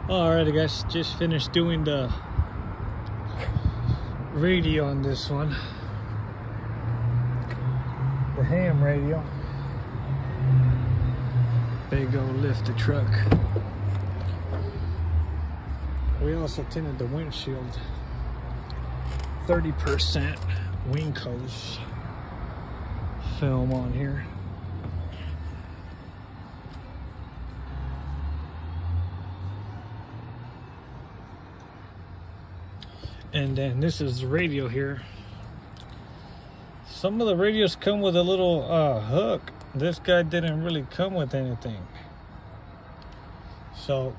Alrighty guys, just finished doing the radio on this one. The ham radio. Big old lifted truck. We also tinted the windshield. 30% WiNCOS film on here. And then this is the radio here. Some of the radios come with a little hook. This guy didn't really come with anything. So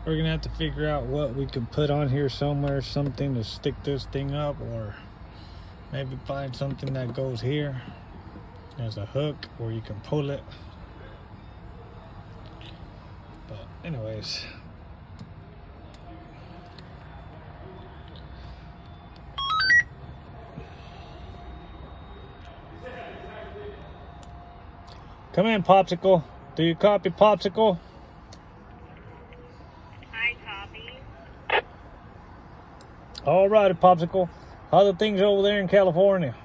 we're gonna have to figure out what we can put on here somewhere, something to stick this thing up, or maybe find something that goes here. There's a hook where you can pull it. But anyways, come in, Popsicle. Do you copy, Popsicle? I copy. All righty, Popsicle. How are the things over there in California?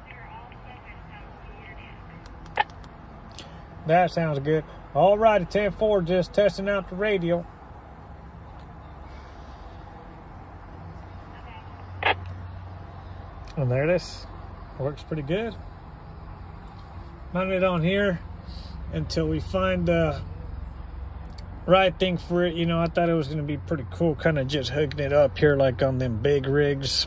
They're all set. That sounds good. All righty, 10-4, just testing out the radio. Okay. And there it is. Works pretty good. Mount it on here until we find the right thing for it. You know, I thought it was going to be pretty cool, kind of just hooking it up here like on them big rigs.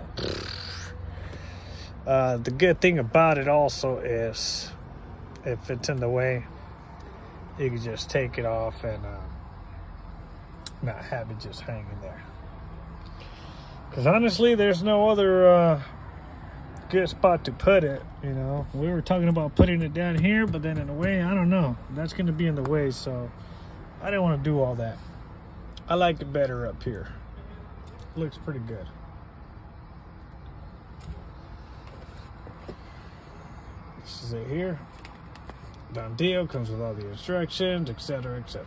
The good thing about it also is if it's in the way, you can just take it off and not have it just hanging there. Because honestly, there's no other good spot to put it. You know, we were talking about putting it down here, but then in a way, I don't know, that's going to be in the way, so I didn't want to do all that. I like it better up here. Looks pretty good. This is it here. Done deal. Comes with all the instructions, etc., etc.